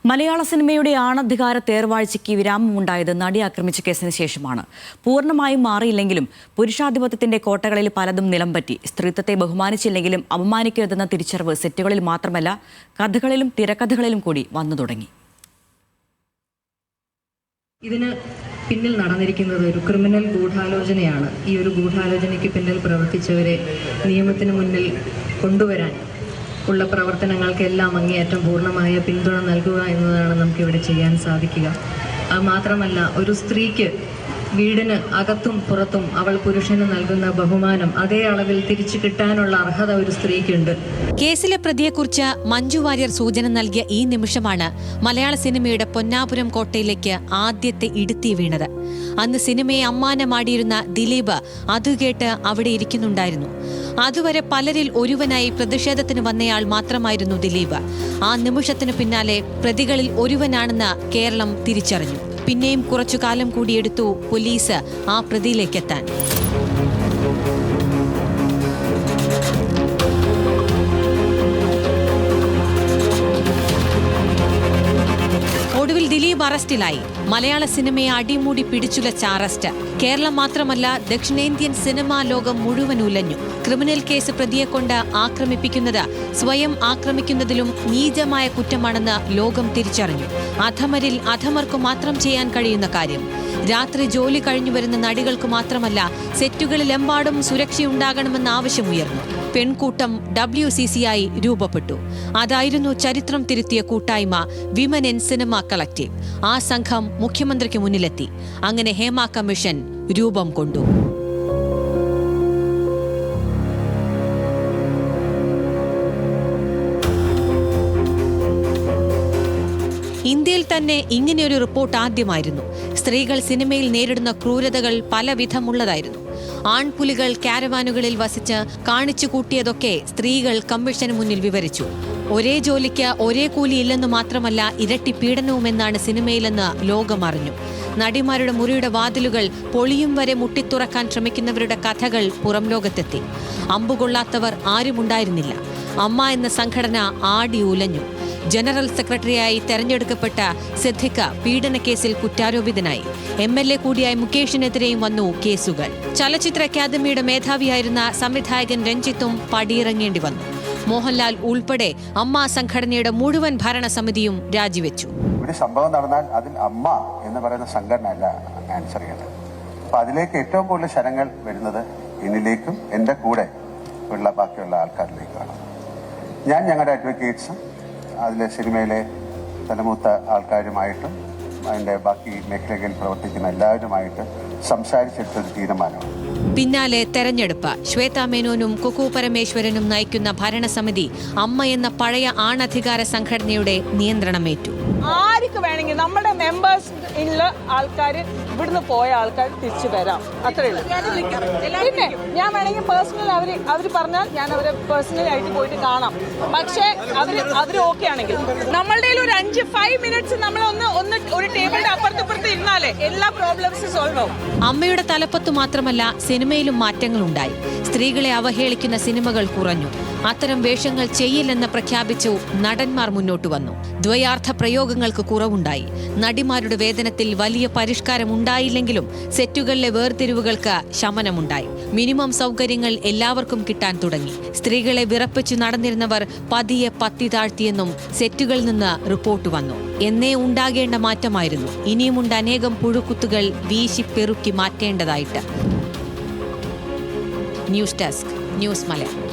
മലയാള സിനിമയുടെ ആണധികാര തേർവാഴ്ചയ്ക്ക് വിരാമമുണ്ടായത് നടി ആക്രമിച്ച കേസിന് ശേഷമാണ്. പൂർണ്ണമായും മാറിയില്ലെങ്കിലും പുരുഷാധിപത്യത്തിന്റെ കോട്ടകളിൽ പലതും നിലംപറ്റി. സ്ത്രീത്വത്തെ ബഹുമാനിച്ചില്ലെങ്കിലും അപമാനിക്കരുതെന്ന തിരിച്ചറിവ് സെറ്റുകളിൽ മാത്രമല്ല, കഥകളിലും തിരക്കഥകളിലും കൂടി വന്നു തുടങ്ങി. ഇതിന് പിന്നിൽ നടന്നിരിക്കുന്നത് ഒരു ക്രിമിനൽ ഗൂഢാലോചനയാണ്. ഈ ഒരു ഗൂഢാലോചനയ്ക്ക് പിന്നിൽ പ്രവർത്തിച്ചവരെ നിയമത്തിന് മുന്നിൽ കൊണ്ടുവരാൻ ഉള്ള പ്രവർത്തനങ്ങൾക്കെല്ലാം അങ്ങേയറ്റം പൂർണ്ണമായ പിന്തുണ നൽകുക എന്നതാണ് നമുക്കിവിടെ ചെയ്യാൻ സാധിക്കുക. അത് മാത്രമല്ല, ഒരു സ്ത്രീക്ക് വീടിന് അകത്തും പുറത്തും അവൾ പുരുഷന് നൽകുന്ന ബഹുമാനം അതേ അളവിൽ തിരിച്ചു കിട്ടാനുള്ള അർഹത ഒരു സ്ത്രീക്കുണ്ട്. കേസിലെ പ്രതിയെക്കുറിച്ച് മഞ്ജു വാര്യർ സൂചന നൽകിയ ഈ നിമിഷമാണ് മലയാള സിനിമയുടെ പൊന്നാപുരം കോട്ടയിലേക്ക് ആദ്യത്തെ ഇടുത്തി വീണത്. അന്ന് സിനിമയെ അമ്മാനമാടിയിരുന്ന ദിലീപ് അതുകേട്ട് അവിടെ ഇരിക്കുന്നുണ്ടായിരുന്നു. അതുവരെ പലരിൽ ഒരുവനായി പ്രതിഷേധത്തിന് വന്നയാൾ മാത്രമായിരുന്നു ദിലീപ്. ആ നിമിഷത്തിനു പിന്നാലെ പ്രതികളിൽ ഒരുവനാണെന്ന് കേരളം തിരിച്ചറിഞ്ഞു. പിന്നെയും കുറച്ചുകാലം കൂടിയെടുത്തു പോലീസ് ആ പ്രതിയിലേക്കെത്താൻ. ഒടുവിൽ ദിലീപ് അറസ്റ്റിലായി. മലയാള സിനിമയെ അടിമുടി പിടിച്ചുലച്ച അറസ്റ്റ്. കേരളം മാത്രമല്ല, ദക്ഷിണേന്ത്യൻ സിനിമാ ലോകം മുഴുവൻ ഉലഞ്ഞു. ക്രിമിനൽ കേസ് പ്രതിയെക്കൊണ്ട് ആക്രമിപ്പിക്കുന്നത് സ്വയം ആക്രമിക്കുന്നതിലും നീചമായ കുറ്റമാണെന്ന് ലോകം തിരിച്ചറിഞ്ഞു. അധമരിൽ അധമർക്ക് മാത്രം ചെയ്യാൻ കഴിയുന്ന കാര്യം. രാത്രി ജോലി കഴിഞ്ഞു വരുന്ന നടികൾക്ക് മാത്രമല്ല, സെറ്റുകളിലെമ്പാടും സുരക്ഷയുണ്ടാകണമെന്ന ആവശ്യമുയർന്നു. പെൺകൂട്ടം WCCയായി രൂപപ്പെട്ടു. അതായിരുന്നു ചരിത്രം തിരുത്തിയ കൂട്ടായ്മ വിമൻ ഇൻ സിനിമ കളക്റ്റീവ്. ആ സംഘം മുഖ്യമന്ത്രിക്ക് മുന്നിലെത്തി. അങ്ങനെ ഹേമ കമ്മീഷൻ രൂപം കൊണ്ടു. ഇന്ത്യയിൽ തന്നെ ഇങ്ങനെയൊരു റിപ്പോർട്ട് ആദ്യമായിരുന്നു. സ്ത്രീകൾ സിനിമയിൽ നേരിടുന്ന ക്രൂരതകൾ പലവിധമുള്ളതായിരുന്നു. ആൺപുലികൾ കാരവാനുകളിൽ വസിച്ച് കാണിച്ചു കൂട്ടിയതൊക്കെ സ്ത്രീകൾ കമ്മീഷന് മുന്നിൽ വിവരിച്ചു. ഒരേ ജോലിക്ക് ഒരേ കൂലിയില്ലെന്ന് മാത്രമല്ല, ഇരട്ടി പീഡനവുമെന്നാണ് സിനിമയിലെന്ന് ലോകം അറിഞ്ഞു. നടിമാരുടെ മുറിയുടെ വാതിലുകൾ പൊളിയും വരെ മുട്ടിത്തുറക്കാൻ ശ്രമിക്കുന്നവരുടെ കഥകൾ പുറം ലോകത്തെത്തി. അമ്പുകൊള്ളാത്തവർ ആരുമുണ്ടായിരുന്നില്ല. അമ്മ എന്ന സംഘടന ആടി ഉലഞ്ഞു. ജനറൽ സെക്രട്ടറിയായി തെരഞ്ഞെടുക്കപ്പെട്ട സിദ്ദിഖ് പീഡനക്കേസിൽ കുറ്റാരോപിതനായി. MLA കൂടിയായ മുകേഷിനെതിരെയും വന്നു കേസുകൾ. ചലച്ചിത്ര അക്കാദമിയുടെ മേധാവിയായിരുന്ന സംവിധായകൻ രഞ്ജിത്തും പടിയിറങ്ങേണ്ടി വന്നു. മോഹൻലാൽ ഉൾപ്പെടെ അമ്മ സംഘടനയുടെ മുഴുവൻ ഭരണസമിതിയും രാജിവെച്ചു. ഒരു സംഭവം നടന്നാൽ അതിൽ അമ്മ എന്ന് പറയുന്ന സംഘടനയല്ല ആൻസർ ചെയ്യുന്നത്. അപ്പൊ അതിലേക്ക് ഏറ്റവും കൂടുതൽ ശരങ്ങൾ വരുന്നത് എന്നിലേക്കും എൻ്റെ കൂടെ ഉള്ള ബാക്കിയുള്ള ആൾക്കാരിലേക്കാണ്. ഞാൻ ഞങ്ങളുടെ അഡ്വക്കേറ്റ്സും അതിലെ സിനിമയിലെ തലമൂത്ത ആൾക്കാരുമായിട്ടും അതിൻ്റെ ബാക്കി മേഖലകളിൽ പ്രവർത്തിക്കുന്ന എല്ലാവരുമായിട്ട് സംസാരിച്ചെടുത്തൊരു തീരുമാനമാണ്. പിന്നാലെ തെരഞ്ഞെടുപ്പ്. ശ്വേതാ മേനോനും കുക്കു പരമേശ്വരനും നയിക്കുന്ന ഭരണസമിതി അമ്മ എന്ന പഴയ ആണധികാര സംഘടനയുടെ നിയന്ത്രണമേറ്റു. ആർക്ക് വേണമെങ്കിൽ നമ്മുടെ മെമ്പേഴ്സ് ഉള്ള ആൾക്കാർ ഇവിടുന്ന് പോയ ആൾക്കാർ തിരിച്ചു വരാം, അത്രേ ഉള്ളൂ. പിന്നെ ഞാൻ വേണമെങ്കിൽ പേഴ്സണൽ അവർ പറഞ്ഞാൽ ഞാൻ അവരെ പേഴ്സണലി ആയിട്ട് പോയിട്ട് കാണാം. പക്ഷേ അവർ ഓക്കെ ആണെങ്കിൽ നമ്മളുടെ ഒരു 5 മിനിറ്റ്സ് നമ്മൾ ഒന്ന് ഒരു ടേബിളിന്റെ അപ്പുറത്ത് ഇരുന്നാലേ എല്ലാ പ്രോബ്ലംസും സോൾവ് ആവും. അമ്മയുടെ തലപ്പത്ത് മാത്രമല്ല, സിനിമയിലും മാറ്റങ്ങളുണ്ടായി. സ്ത്രീകളെ അവഹേളിക്കുന്ന സിനിമകൾ കുറഞ്ഞു. അത്തരം വേഷങ്ങൾ ചെയ്യില്ലെന്ന് പ്രഖ്യാപിച്ചു നടന്മാർ മുന്നോട്ട് വന്നു. ദ്വയാർത്ഥ പ്രയോഗങ്ങൾക്ക് കുറവുണ്ടായി. നടിമാരുടെ വേതനത്തിൽ വലിയ പരിഷ്കാരം ഉണ്ടായില്ലെങ്കിലും സെറ്റുകളിലെ വേർതിരിവുകൾക്ക് ശമനമുണ്ടായി. മിനിമം സൗകര്യങ്ങൾ എല്ലാവർക്കും കിട്ടാൻ തുടങ്ങി. സ്ത്രീകളെ വിറപ്പിച്ചു നടന്നിരുന്നവർ പതിയെ പത്തി താഴ്ത്തിയെന്നും സെറ്റുകളിൽ നിന്ന് റിപ്പോർട്ട് വന്നു. എന്നേ ഉണ്ടാകേണ്ട മാറ്റമായിരുന്നു. ഇനിയുമുണ്ട് അനേകം പുഴുക്കുത്തുകൾ വീശി പെറുക്കി മാറ്റേണ്ടതായിട്ട്. News desk, news Malayalam.